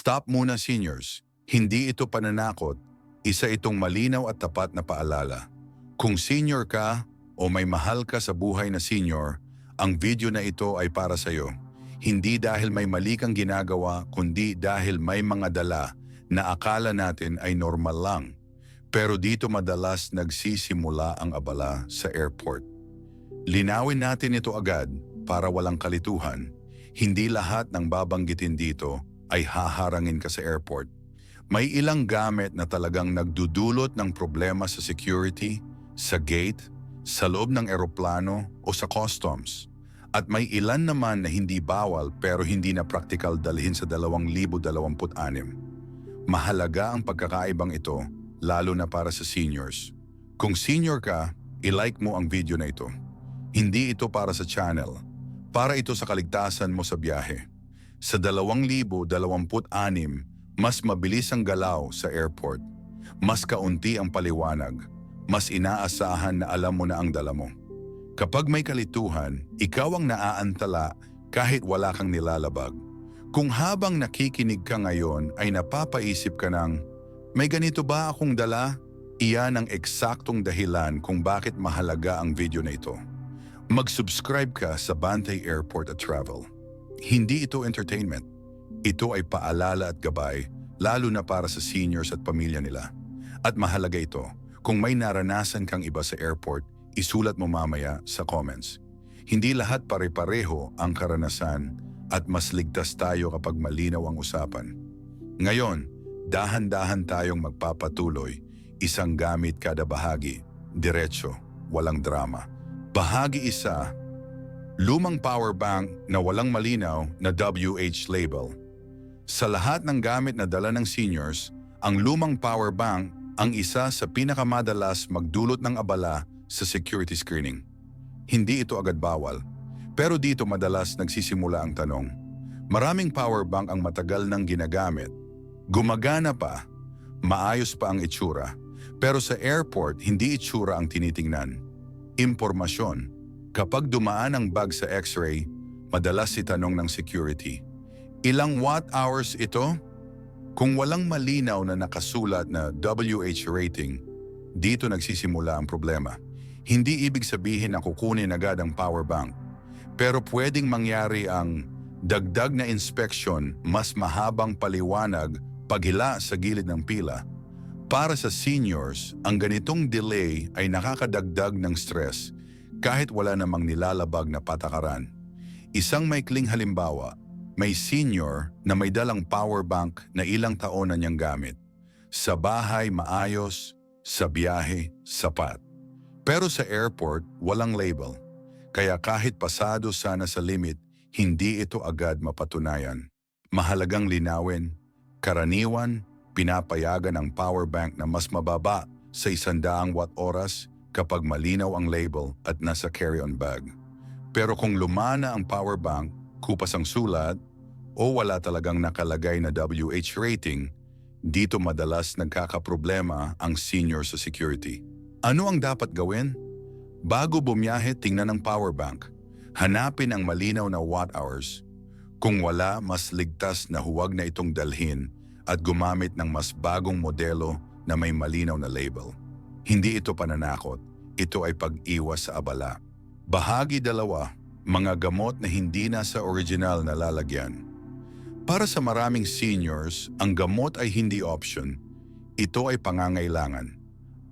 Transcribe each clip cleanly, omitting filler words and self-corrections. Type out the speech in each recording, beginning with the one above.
Stop muna seniors. Hindi ito pananakot. Isa itong malinaw at tapat na paalala. Kung senior ka o may mahal ka sa buhay na senior, ang video na ito ay para sa iyo. Hindi dahil may mali kang ginagawa, kundi dahil may mga dala na akala natin ay normal lang. Pero dito madalas nagsisimula ang abala sa airport. Linawin natin ito agad para walang kalituhan. Hindi lahat ng babanggitin dito ay haharangin ka sa airport. May ilang gamit na talagang nagdudulot ng problema sa security, sa gate, sa loob ng eroplano o sa customs. At may ilan naman na hindi bawal pero hindi na praktikal dalhin sa 2026. Mahalaga ang pagkakaibang ito, lalo na para sa seniors. Kung senior ka, i-like mo ang video na ito. Hindi ito para sa channel. Para ito sa kaligtasan mo sa biyahe. Sa 2026, mas mabilis ang galaw sa airport. Mas kaunti ang paliwanag. Mas inaasahan na alam mo na ang dala mo. Kapag may kalituhan, ikaw ang naaantala kahit wala kang nilalabag. Kung habang nakikinig ka ngayon ay napapaisip ka ng, may ganito ba akong dala? Iyan ang eksaktong dahilan kung bakit mahalaga ang video na ito. Mag-subscribe ka sa Bantay Airport at Travel. Hindi ito entertainment. Ito ay paalala at gabay, lalo na para sa seniors at pamilya nila. At mahalaga ito, kung may naranasan kang iba sa airport, isulat mo mamaya sa comments. Hindi lahat pare-pareho ang karanasan at mas ligtas tayo kapag malinaw ang usapan. Ngayon, dahan-dahan tayong magpapatuloy, isang gamit kada bahagi, diretso, walang drama. Bahagi 1, lumang power bank na walang malinaw na WH label. Sa lahat ng gamit na dala ng seniors, ang lumang power bank ang isa sa pinakamadalas magdulot ng abala sa security screening. Hindi ito agad bawal, pero dito madalas nagsisimula ang tanong. Maraming power bank ang matagal nang ginagamit. Gumagana pa, maayos pa ang itsura, pero sa airport hindi itsura ang tinitingnan. Impormasyon. Kapag dumaan ang bag sa x-ray, madalas itanong ng security, ilang watt hours ito? Kung walang malinaw na nakasulat na WH rating, dito nagsisimula ang problema. Hindi ibig sabihin na kukunin agad ang power bank. Pero pwedeng mangyari ang dagdag na inspection, mas mahabang paliwanag, paghila sa gilid ng pila. Para sa seniors, ang ganitong delay ay nakakadagdag ng stress kahit wala namang nilalabag na patakaran. Isang maikling halimbawa, may senior na may dalang power bank na ilang taon na niyang gamit. Sa bahay maayos, sa biyahe sapat. Pero sa airport walang label. Kaya kahit pasado sana sa limit, hindi ito agad mapatunayan. Mahalagang linawin, karaniwan, pinapayagan ang power bank na mas mababa sa 100 watt-oras kapag malinaw ang label at nasa carry-on bag. Pero kung lumana ang power bank, kupas ang sulat, o wala talagang nakalagay na WH rating, dito madalas nagkakaproblema ang senior sa security. Ano ang dapat gawin? Bago bumiyahe, tingnan ang power bank. Hanapin ang malinaw na watt hours. Kung wala, mas ligtas na huwag na itong dalhin at gumamit ng mas bagong modelo na may malinaw na label. Hindi ito pananakot, ito ay pag-iwas sa abala. Bahagi 2, mga gamot na hindi na sa original na lalagyan. Para sa maraming seniors, ang gamot ay hindi option. Ito ay pangangailangan.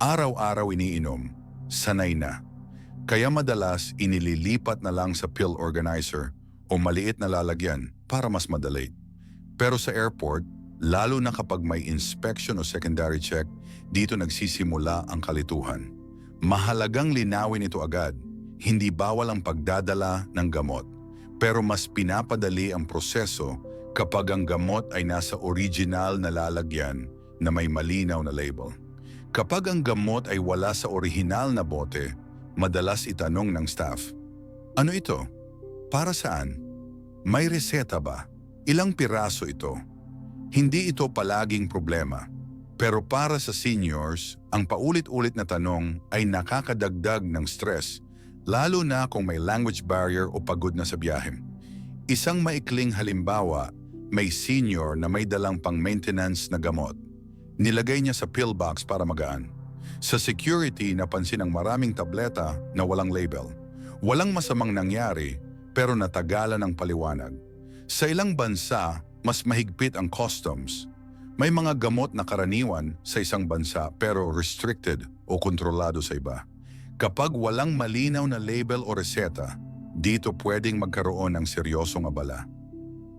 Araw-araw iniinom, sanay na. Kaya madalas inililipat na lang sa pill organizer o maliit na lalagyan para mas madali. Pero sa airport, lalo na kapag may inspection o secondary check, dito nagsisimula ang kalituhan. Mahalagang linawin ito agad. Hindi bawal ang pagdadala ng gamot, pero mas pinapadali ang proseso kapag ang gamot ay nasa original na lalagyan na may malinaw na label. Kapag ang gamot ay wala sa orihinal na bote, madalas itanong ng staff, ano ito? Para saan? May reseta ba? Ilang piraso ito? Hindi ito palaging problema. Pero para sa seniors, ang paulit-ulit na tanong ay nakakadagdag ng stress, lalo na kung may language barrier o pagod na sa biyahe. Isang maikling halimbawa, may senior na may dalang pang-maintenance na gamot. Nilagay niya sa pillbox para magaan. Sa security, napansin ang maraming tableta na walang label. Walang masamang nangyari, pero natagalan ang paliwanag. Sa ilang bansa, mas mahigpit ang customs. May mga gamot na karaniwan sa isang bansa pero restricted o kontrolado sa iba. Kapag walang malinaw na label o reseta, dito pwedeng magkaroon ng seryosong abala.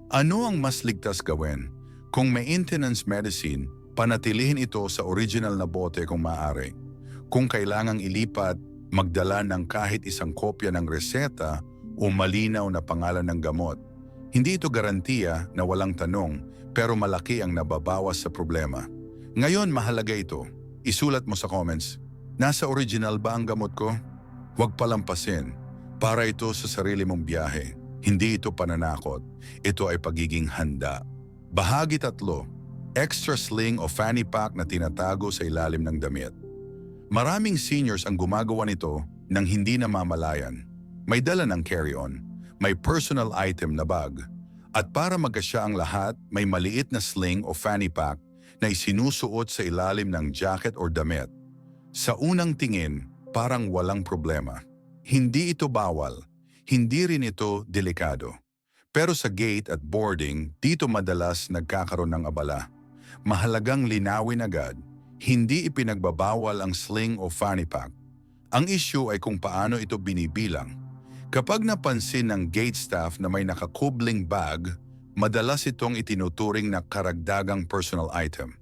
Ano ang mas ligtas gawin? Kung maintenance medicine, panatilihin ito sa original na bote kung maaari. Kung kailangang ilipat, magdala ng kahit isang kopya ng reseta o malinaw na pangalan ng gamot. Hindi ito garantiya na walang tanong, pero malaki ang nababawas sa problema. Ngayon, mahalaga ito. Isulat mo sa comments, nasa original ba ang gamot ko? Huwag palampasin. Para ito sa sarili mong biyahe. Hindi ito pananakot. Ito ay pagiging handa. Bahagi 3. Extra sling o fanny pack na tinatago sa ilalim ng damit. Maraming seniors ang gumagawa nito nang hindi namamalayan. May dala ng carry-on, may personal item na bag, at para magkasya ang lahat, may maliit na sling o fanny pack na isinusuot sa ilalim ng jacket or damit. Sa unang tingin, parang walang problema. Hindi ito bawal, hindi rin ito delikado. Pero sa gate at boarding, dito madalas nagkakaroon ng abala. Mahalagang linawin agad, hindi ipinagbabawal ang sling o fanny pack. Ang issue ay kung paano ito binibilang. Kapag napansin ng gate staff na may nakakubling bag, madalas itong itinuturing na karagdagang personal item.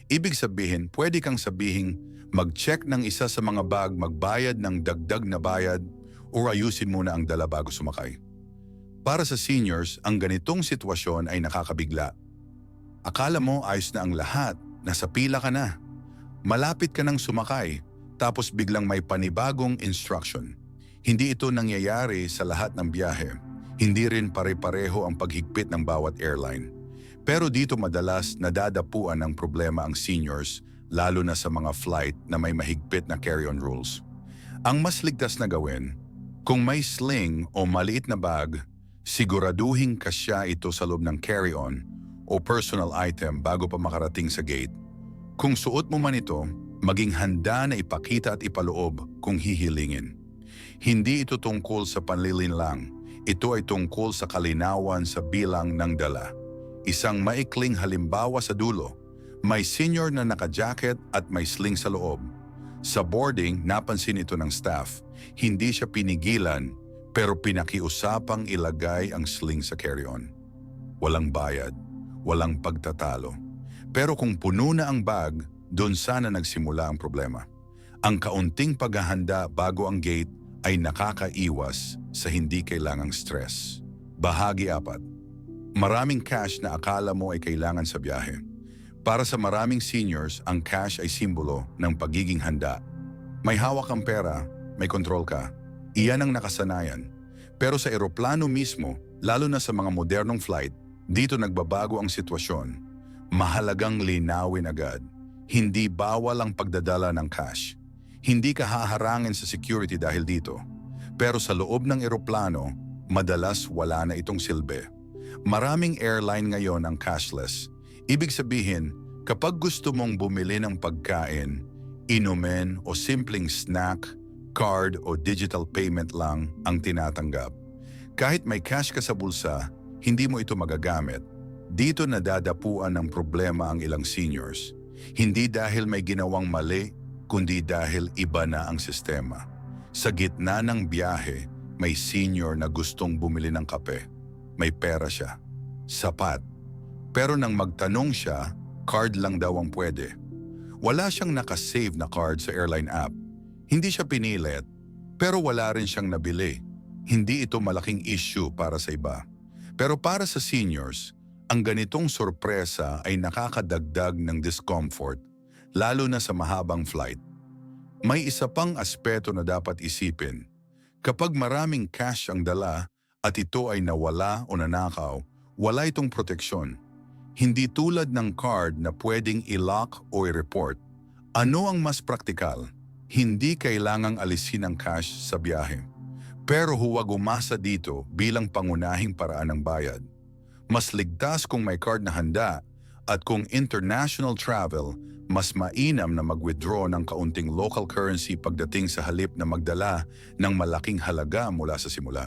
Ibig sabihin, pwede kang sabihing mag-check ng isa sa mga bag, magbayad ng dagdag na bayad, o ayusin muna ang dala bago sumakay. Para sa seniors, ang ganitong sitwasyon ay nakakabigla. Akala mo ayos na ang lahat, nasa pila ka na. Malapit ka nang sumakay, tapos biglang may panibagong instruction. Hindi ito nangyayari sa lahat ng biyahe. Hindi rin pare-pareho ang paghigpit ng bawat airline. Pero dito madalas nadadapuan ng problema ang seniors, lalo na sa mga flight na may mahigpit na carry-on rules. Ang mas ligtas na gawin, kung may sling o maliit na bag, siguraduhin kasya ito sa loob ng carry-on o personal item bago pa makarating sa gate. Kung suot mo man ito, maging handa na ipakita at ipaloob kung hihilingin. Hindi ito tungkol sa panlilin lang, ito ay tungkol sa kalinawan sa bilang ng dala. Isang maikling halimbawa sa dulo, may senior na naka-jacket at may sling sa loob. Sa boarding, napansin ito ng staff. Hindi siya pinigilan, pero pinakiusapang ilagay ang sling sa carry-on. Walang bayad, walang pagtatalo. Pero kung puno na ang bag, doon sana nagsimula ang problema. Ang kaunting paghahanda bago ang gate ay nakakaiwas sa hindi kailangang stress. Bahagi 4. Maraming cash na akala mo ay kailangan sa biyahe. Para sa maraming seniors, ang cash ay simbolo ng pagiging handa. May hawak kang pera, may kontrol ka. Iyan ang nakasanayan. Pero sa eroplano mismo, lalo na sa mga modernong flight, dito nagbabago ang sitwasyon. Mahalagang linawin agad. Hindi bawal ang pagdadala ng cash. Hindi ka haharangin sa security dahil dito. Pero sa loob ng eroplano, madalas wala na itong silbi. Maraming airline ngayon ang cashless. Ibig sabihin, kapag gusto mong bumili ng pagkain, inumin o simpleng snack, card o digital payment lang ang tinatanggap. Kahit may cash ka sa bulsa, hindi mo ito magagamit. Dito nadadapuan ng problema ang ilang seniors. Hindi dahil may ginawang mali, kundi dahil iba na ang sistema. Sa gitna ng biyahe, may senior na gustong bumili ng kape. May pera siya. Sapat. Pero nang magtanong siya, card lang daw ang pwede. Wala siyang nakasave na card sa airline app. Hindi siya pinilit, pero wala rin siyang nabili. Hindi ito malaking issue para sa iba. Pero para sa seniors, ang ganitong sorpresa ay nakakadagdag ng discomfort, lalo na sa mahabang flight. May isa pang aspeto na dapat isipin. Kapag maraming cash ang dala at ito ay nawala o nanakaw, wala itong proteksyon. Hindi tulad ng card na pwedeng i-lock o i-report. Ano ang mas praktikal? Hindi kailangang alisin ang cash sa biyahe. Pero huwag umasa dito bilang pangunahing paraan ng bayad. Mas ligtas kung may card na handa at kung international travel, mas mainam na mag-withdraw ng kaunting local currency pagdating sa halip na magdala ng malaking halaga mula sa simula.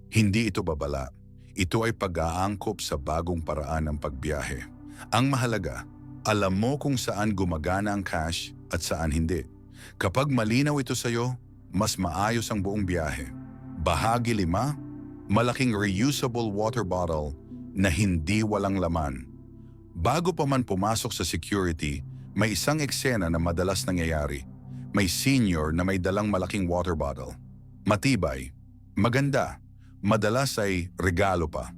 Hindi ito babala. Ito ay pag-aangkop sa bagong paraan ng pagbiyahe. Ang mahalaga, alam mo kung saan gumagana ang cash at saan hindi. Kapag malinaw ito sa'yo, mas maayos ang buong biyahe. Bahagi 5, malaking reusable water bottle na hindi walang laman. Bago pa man pumasok sa security, may isang eksena na madalas nangyayari. May senior na may dalang malaking water bottle. Matibay, maganda, madalas ay regalo pa.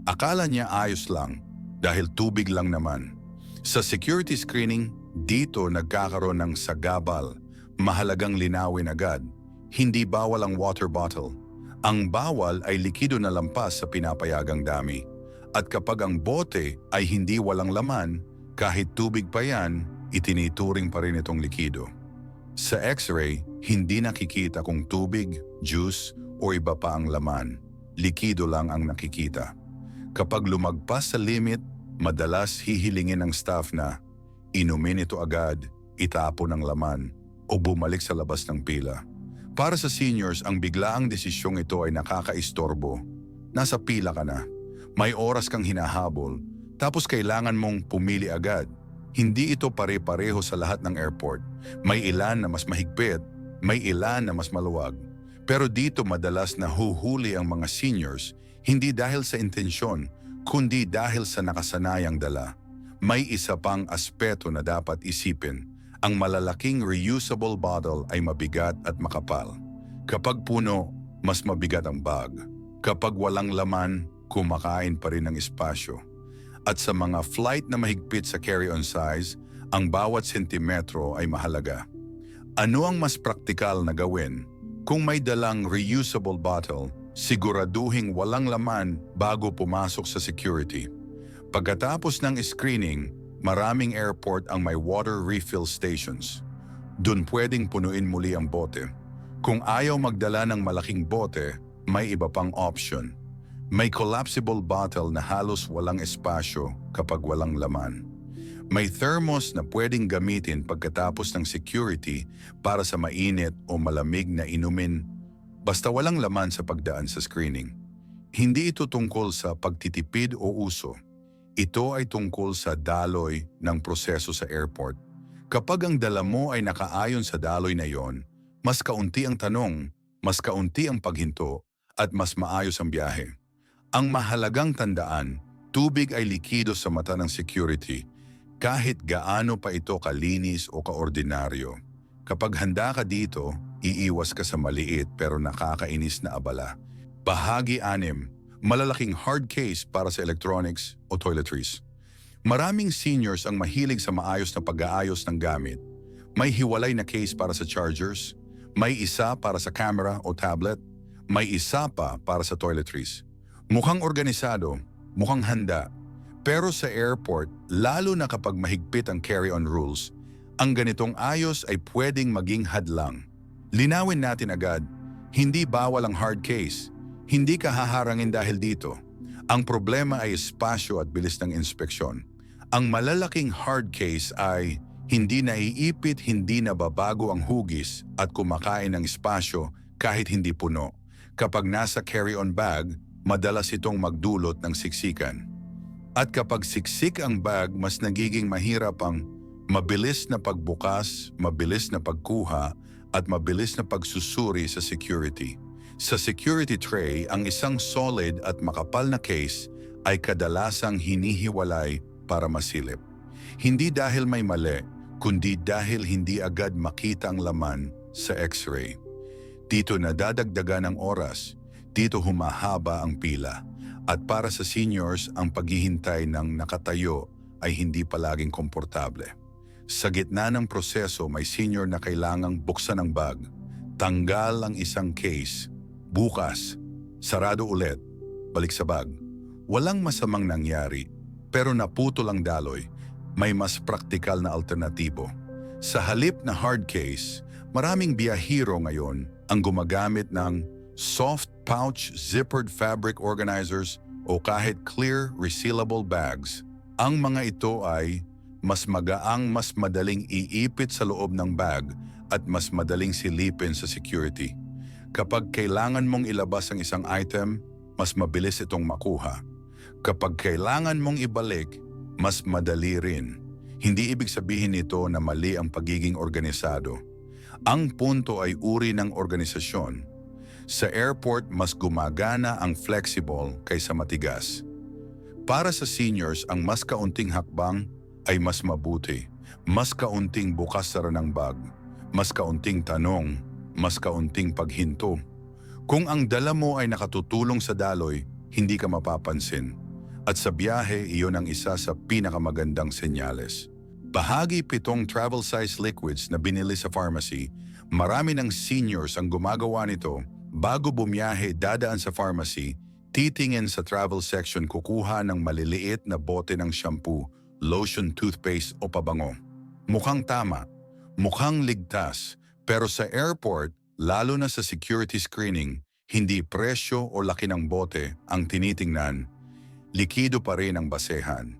Akala niya ayos lang dahil tubig lang naman. Sa security screening, dito nagkakaroon ng sagabal. Mahalagang linawin agad. Hindi bawal ang water bottle. Ang bawal ay likido na lampas sa pinapayagang dami. At kapag ang bote ay hindi walang laman, kahit tubig pa yan, itinituring pa rin itong likido. Sa X-ray, hindi nakikita kung tubig, juice o iba pa ang laman. Likido lang ang nakikita. Kapag lumagpas sa limit, madalas hihilingin ng staff na inumin ito agad, itapon ang laman o bumalik sa labas ng pila. Para sa seniors, ang biglaang desisyong ito ay nakakaistorbo. Nasa pila ka na. May oras kang hinahabol, tapos kailangan mong pumili agad. Hindi ito pare-pareho sa lahat ng airport. May ilan na mas mahigpit, may ilan na mas maluwag. Pero dito madalas na huhuli ang mga seniors, hindi dahil sa intensyon, kundi dahil sa nakasanayang dala. May isa pang aspeto na dapat isipin. Ang malalaking reusable bottle ay mabigat at makapal. Kapag puno, mas mabigat ang bag. Kapag walang laman, kumakain pa rin ng espasyo. At sa mga flight na mahigpit sa carry-on size, ang bawat sentimetro ay mahalaga. Ano ang mas praktikal na gawin? Kung may dalang reusable bottle, siguraduhing walang laman bago pumasok sa security. Pagkatapos ng screening, maraming airport ang may water refill stations. Doon pwedeng punuin muli ang bote. Kung ayaw magdala ng malaking bote, may iba pang option. May collapsible bottle na halos walang espasyo kapag walang laman. May thermos na pwedeng gamitin pagkatapos ng security para sa mainit o malamig na inumin basta walang laman sa pagdaan sa screening. Hindi ito tungkol sa pagtitipid o uso. Ito ay tungkol sa daloy ng proseso sa airport. Kapag ang dala mo ay nakaayon sa daloy na yon, mas kaunti ang tanong, mas kaunti ang paghinto, at mas maayos ang biyahe. Ang mahalagang tandaan, tubig ay likido sa mata ng security, kahit gaano pa ito kalinis o kaordinaryo. Kapag handa ka dito, iiwas ka sa maliit pero nakakainis na abala. Bahagi 6, malalaking hard case para sa electronics o toiletries. Maraming seniors ang mahilig sa maayos na pag-aayos ng gamit. May hiwalay na case para sa chargers, may isa para sa camera o tablet, may isa pa para sa toiletries. Mukhang organisado, mukhang handa. Pero sa airport, lalo na kapag mahigpit ang carry-on rules, ang ganitong ayos ay pwedeng maging hadlang. Linawin natin agad, hindi bawal ang hard case. Hindi ka haharangin dahil dito. Ang problema ay espasyo at bilis ng inspeksyon. Ang malalaking hard case ay hindi naiipit, hindi nababago ang hugis at kumakain ng espasyo kahit hindi puno. Kapag nasa carry-on bag, madalas itong magdulot ng siksikan. At kapag siksik ang bag, mas nagiging mahirap ang mabilis na pagbukas, mabilis na pagkuha, at mabilis na pagsusuri sa security. Sa security tray, ang isang solid at makapal na case ay kadalasang hinihiwalay para masilip. Hindi dahil may mali, kundi dahil hindi agad makita ang laman sa X-ray. Dito nadadagdagan ng oras, dito humahaba ang pila. At para sa seniors, ang paghihintay ng nakatayo ay hindi palaging komportable. Sa gitna ng proseso, may senior na kailangang buksan ang bag. Tanggal ang isang case. Bukas, sarado ulit, balik sa bag. Walang masamang nangyari, pero naputol ang daloy. May mas praktikal na alternatibo. Sa halip na hard case, maraming biyahero ngayon ang gumagamit ng soft pouch zippered fabric organizers o kahit clear resealable bags. Ang mga ito ay mas magaang, mas madaling iipit sa loob ng bag at mas madaling silipin sa security. Kapag kailangan mong ilabas ang isang item, mas mabilis itong makuha. Kapag kailangan mong ibalik, mas madali rin. Hindi ibig sabihin nito na mali ang pagiging organisado. Ang punto ay uri ng organisasyon. Sa airport, mas gumagana ang flexible kaysa matigas. Para sa seniors, ang mas kaunting hakbang ay mas mabuti. Mas kaunting bukas-sara ng bag. Mas kaunting tanong. Mas kaunting paghinto. Kung ang dala mo ay nakatutulong sa daloy, hindi ka mapapansin. At sa biyahe, iyon ang isa sa pinakamagandang senyales. Bahagi 7 travel size liquids na binili sa pharmacy, marami ng seniors ang gumagawa nito. Bago bumiyahe, dadaan sa pharmacy, titingin sa travel section, kukuha ng maliliit na bote ng shampoo, lotion, toothpaste o pabango. Mukhang tama, mukhang ligtas, pero sa airport, lalo na sa security screening, hindi presyo o laki ng bote ang tinitingnan. Likido pa rin ang basehan.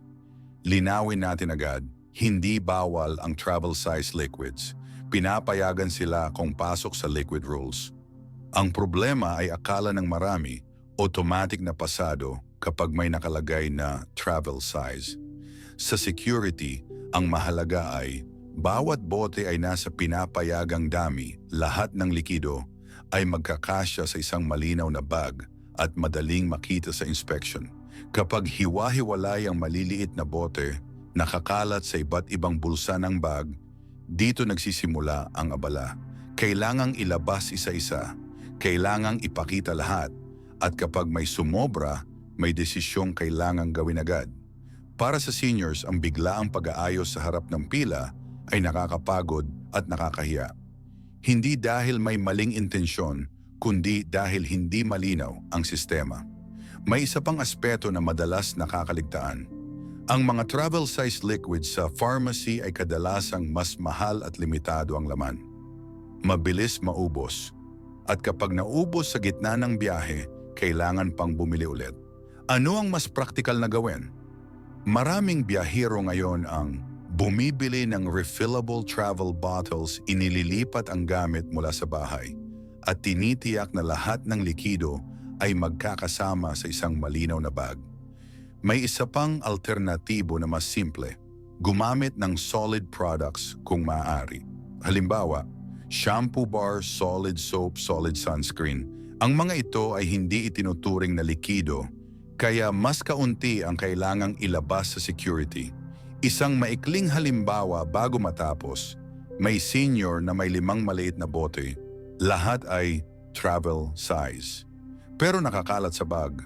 Linawin natin agad, hindi bawal ang travel size liquids. Pinapayagan sila kung pasok sa liquid rules. Ang problema ay akala ng marami, automatic na pasado kapag may nakalagay na travel size. Sa security, ang mahalaga ay bawat bote ay nasa pinapayagang dami, lahat ng likido ay magkakasya sa isang malinaw na bag at madaling makita sa inspection. Kapag hiwa-hiwalay ang maliliit na bote, nakakalat sa iba't ibang bulsa ng bag, dito nagsisimula ang abala. Kailangang ilabas isa-isa, kailangang ipakita lahat, at kapag may sumobra, may desisyong kailangang gawin agad. Para sa seniors, ang biglaang pag-aayos sa harap ng pila ay nakakapagod at nakakahiya. Hindi dahil may maling intensyon, kundi dahil hindi malinaw ang sistema. May isa pang aspeto na madalas nakakaligtaan. Ang mga travel-size liquids sa pharmacy ay kadalasang mas mahal at limitado ang laman. Mabilis maubos. At kapag naubos sa gitna ng biyahe, kailangan pang bumili ulit. Ano ang mas praktikal na gawin? Maraming biyahero ngayon ang bumibili ng refillable travel bottles, inililipat ang gamit mula sa bahay, at tinitiyak na lahat ng likido ay magkakasama sa isang malinaw na bag. May isa pang alternatibo na mas simple, gumamit ng solid products kung maaari. Halimbawa, shampoo bar, solid soap, solid sunscreen. Ang mga ito ay hindi itinuturing na likido, kaya mas kaunti ang kailangang ilabas sa security. Isang maikling halimbawa bago matapos, may senior na may 5 maliit na bote. Lahat ay travel size. Pero nakakalat sa bag.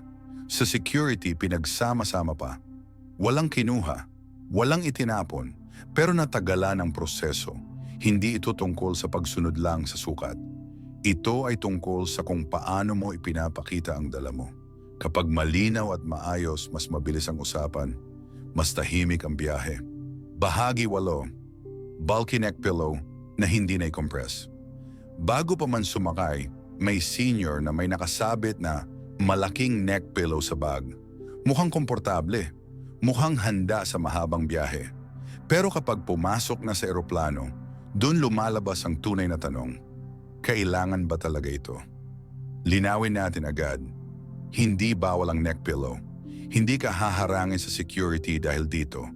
Sa security, pinagsama-sama pa. Walang kinuha, walang itinapon, pero natagalan ang proseso. Hindi ito tungkol sa pagsunod lang sa sukat. Ito ay tungkol sa kung paano mo ipinapakita ang dala mo. Kapag malinaw at maayos, mas mabilis ang usapan, mas tahimik ang biyahe. Bahagi 8, bulky neck pillow na hindi na-compress. Bago pa man sumakay, may senior na may nakasabit na malaking neck pillow sa bag. Mukhang komportable, mukhang handa sa mahabang biyahe. Pero kapag pumasok na sa eroplano, doon lumalabas ang tunay na tanong, kailangan ba talaga ito? Linawin natin agad, hindi bawal ang neck pillow. Hindi ka haharangin sa security dahil dito.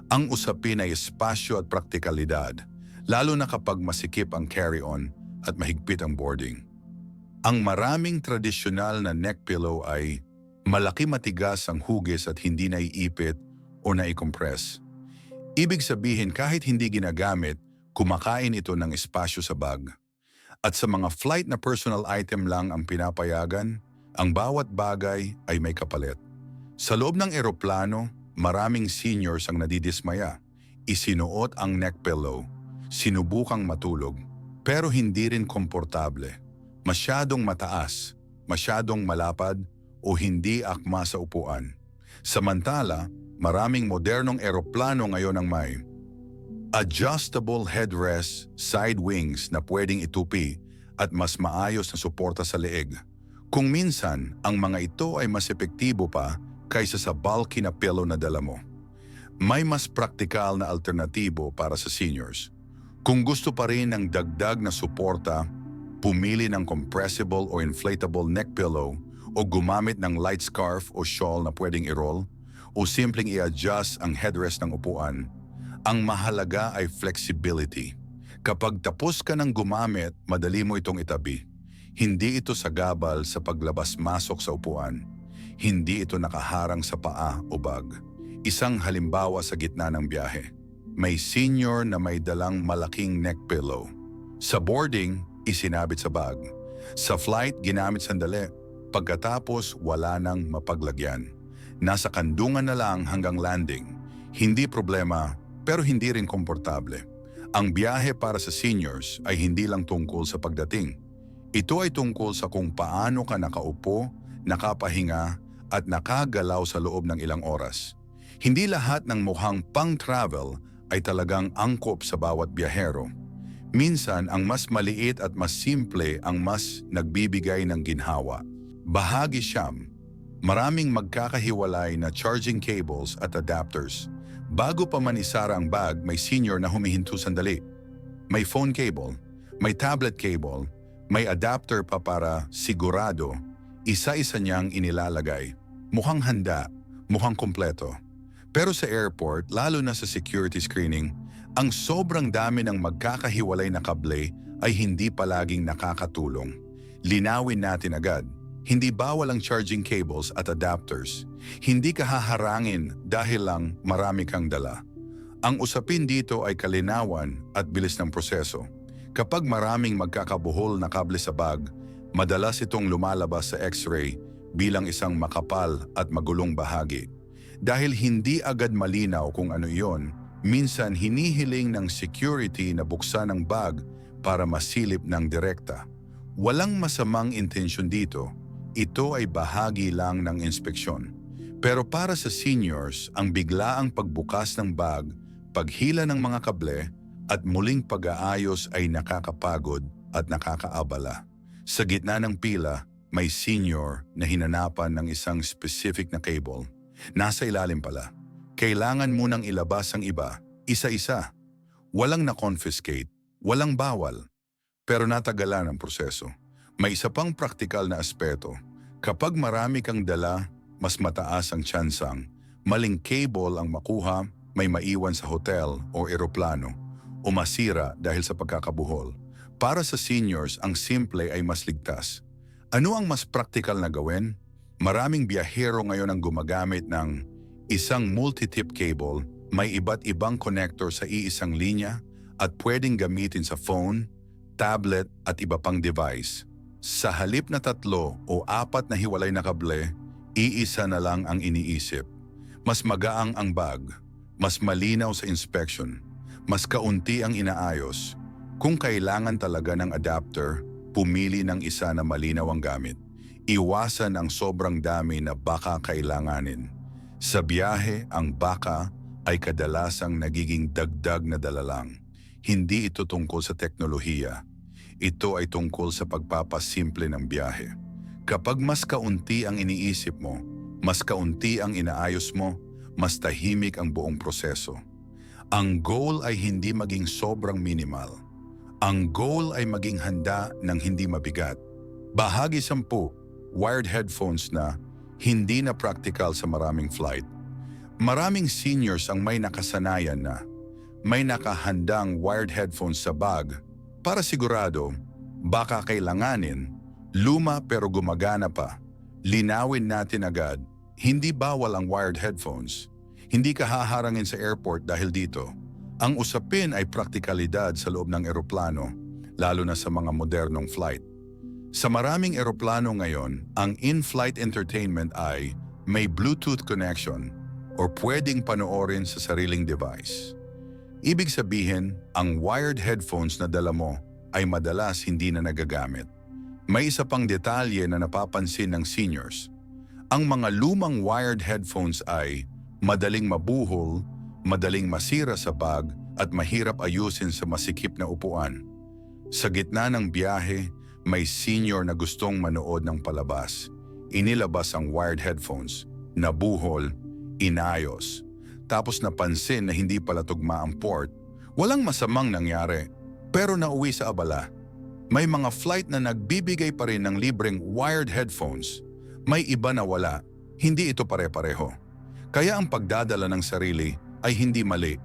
Ang usapin ay espasyo at praktikalidad, lalo na kapag masikip ang carry-on at mahigpit ang boarding. Ang maraming tradisyonal na neck pillow ay malaki, matigas ang hugis at hindi naiipit o nai-compress. Ibig sabihin kahit hindi ginagamit, kumakain ito ng espasyo sa bag. At sa mga flight na personal item lang ang pinapayagan, ang bawat bagay ay may kapalit. Sa loob ng eroplano, maraming seniors ang nadidismaya. Isinuot ang neck pillow, sinubukang matulog, pero hindi rin komportable. Masyadong mataas, masyadong malapad, o hindi akma sa upuan. Samantala, maraming modernong eroplano ngayon ang may adjustable headrest, side wings na pwedeng itupi at mas maayos na suporta sa leeg. Kung minsan, ang mga ito ay mas epektibo pa kaysa sa bulky na pillow na dala mo. May mas praktikal na alternatibo para sa seniors. Kung gusto pa rin ng dagdag na suporta, pumili ng compressible o inflatable neck pillow o gumamit ng light scarf o shawl na pwedeng i-roll o simpleng i-adjust ang headrest ng upuan. Ang mahalaga ay flexibility. Kapag tapos ka ng gumamit, madali mo itong itabi. Hindi ito sagabal sa paglabas-masok sa upuan. Hindi ito nakaharang sa paa o bag. Isang halimbawa sa gitna ng biyahe. May senior na may dalang malaking neck pillow. Sa boarding, isinabit sa bag. Sa flight, ginamit sandali. Pagkatapos, wala nang mapaglagyan. Nasa kandungan na lang hanggang landing. Hindi problema, pero hindi rin komportable. Ang biyahe para sa seniors ay hindi lang tungkol sa pagdating. Ito ay tungkol sa kung paano ka nakaupo, nakapahinga, at nakagalaw sa loob ng ilang oras. Hindi lahat ng mukhang pang-travel ay talagang angkop sa bawat biyahero. Minsan, ang mas maliit at mas simple ang mas nagbibigay ng ginhawa. Bahagi siyam, maraming magkakahiwalay na charging cables at adapters. Bago pa man isara ang bag, may senior na humihinto sandali. May phone cable, may tablet cable, may adapter pa para sigurado, isa-isa niyang inilalagay. Mukhang handa, mukhang kumpleto. Pero sa airport, lalo na sa security screening, ang sobrang dami ng magkakahiwalay na kable ay hindi palaging nakakatulong. Linawin natin agad, hindi bawal ang charging cables at adapters. Hindi ka haharangin dahil lang marami kang dala. Ang usapin dito ay kalinawan at bilis ng proseso. Kapag maraming magkakabuhol na kable sa bag, madalas itong lumalabas sa X-ray bilang isang makapal at magulong bahagi. Dahil hindi agad malinaw kung ano iyon, minsan hinihiling ng security na buksan ang bag para masilip ng direkta. Walang masamang intensyon dito, ito ay bahagi lang ng inspeksyon. Pero para sa seniors, ang biglaang pagbukas ng bag, paghila ng mga kable, at muling pag-aayos ay nakakapagod at nakakaabala. Sa gitna ng pila, may senior na hinanapan ng isang specific na cable. Nasa ilalim pala. Kailangan munang ilabas ang iba, isa-isa. Walang na-confiscate, walang bawal. Pero natagalan ang proseso. May isa pang praktikal na aspeto. Kapag marami kang dala, mas mataas ang tsansang maling cable ang makuha, may maiwan sa hotel o eroplano, o masira dahil sa pagkakabuhol. Para sa seniors, ang simple ay mas ligtas. Ano ang mas praktikal na gawin? Maraming biyahero ngayon ang gumagamit ng isang multi-tip cable, may iba't ibang connector sa iisang linya at pwedeng gamitin sa phone, tablet at iba pang device. Sa halip na 3 o 4 na hiwalay na kable, iisa na lang ang iniisip. Mas magaang ang bag, mas malinaw sa inspection, mas kaunti ang inaayos. Kung kailangan talaga ng adapter, pumili ng isa na malinaw ang gamit. Iwasan ang sobrang dami na baka kailanganin. Sa biyahe, ang baka ay kadalasang nagiging dagdag na dala lang. Hindi ito tungkol sa teknolohiya. Ito ay tungkol sa pagpapasimple ng biyahe. Kapag mas kaunti ang iniisip mo, mas kaunti ang inaayos mo, mas tahimik ang buong proseso. Ang goal ay hindi maging sobrang minimal. Ang goal ay maging handa ng hindi mabigat. Bahagi 10, wired headphones na hindi na practical sa maraming flight. Maraming seniors ang may nakasanayan na may nakahandang wired headphones sa bag para sigurado baka kailanganin, luma pero gumagana pa. Linawin natin agad, hindi bawal ang wired headphones. Hindi ka haharangin sa airport dahil dito. Ang usapin ay praktikalidad sa loob ng eroplano, lalo na sa mga modernong flight. Sa maraming eroplano ngayon, ang in-flight entertainment ay may Bluetooth connection o pwedeng panoorin sa sariling device. Ibig sabihin, ang wired headphones na dala mo ay madalas hindi na nagagamit. May isa pang detalye na napapansin ng seniors. Ang mga lumang wired headphones ay madaling mabuhol, madaling masira sa bag at mahirap ayusin sa masikip na upuan. Sa gitna ng biyahe, may senior na gustong manood ng palabas. Inilabas ang wired headphones. nabuhol, inayos. Tapos napansin na hindi pala tugma ang port. Walang masamang nangyari, pero nauwi sa abala. May mga flight na nagbibigay pa rin ng libreng wired headphones. May iba na wala, hindi ito pare-pareho. Kaya ang pagdadala ng sarili ay hindi mali,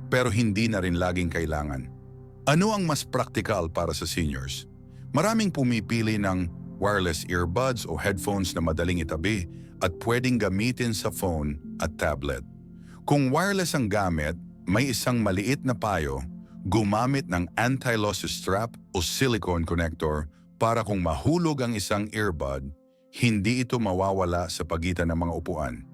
pero hindi na rin laging kailangan. Ano ang mas practical para sa seniors? Maraming pumipili ng wireless earbuds o headphones na madaling itabi at pwedeng gamitin sa phone at tablet. Kung wireless ang gamit, may isang maliit na payo, gumamit ng anti-losses strap o silicone connector para kung mahulog ang isang earbud, hindi ito mawawala sa pagitan ng mga upuan.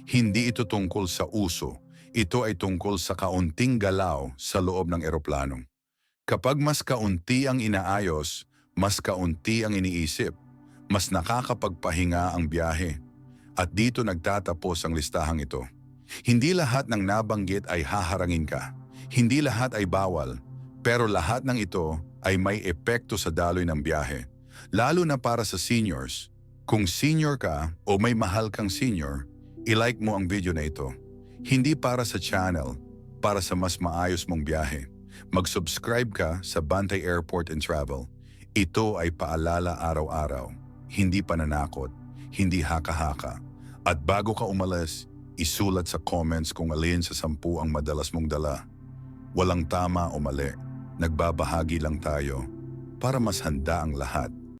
Hindi ito tungkol sa uso, ito ay tungkol sa kaunting galaw sa loob ng eroplano. Kapag mas kaunti ang inaayos, mas kaunti ang iniisip, mas nakakapagpahinga ang biyahe. At dito nagtatapos ang listahang ito. Hindi lahat ng nabanggit ay haharangin ka. Hindi lahat ay bawal, pero lahat ng ito ay may epekto sa daloy ng biyahe. Lalo na para sa seniors. Kung senior ka o may mahal kang senior, i-like mo ang video na ito. Hindi para sa channel, para sa mas maayos mong biyahe. Mag-subscribe ka sa Bantay Airport and Travel. Ito ay paalala araw-araw, hindi pananakot, hindi haka-haka. At bago ka umalis, isulat sa comments kung alin sa 10 ang madalas mong dala. Walang tama o mali, nagbabahagi lang tayo para mas handa ang lahat.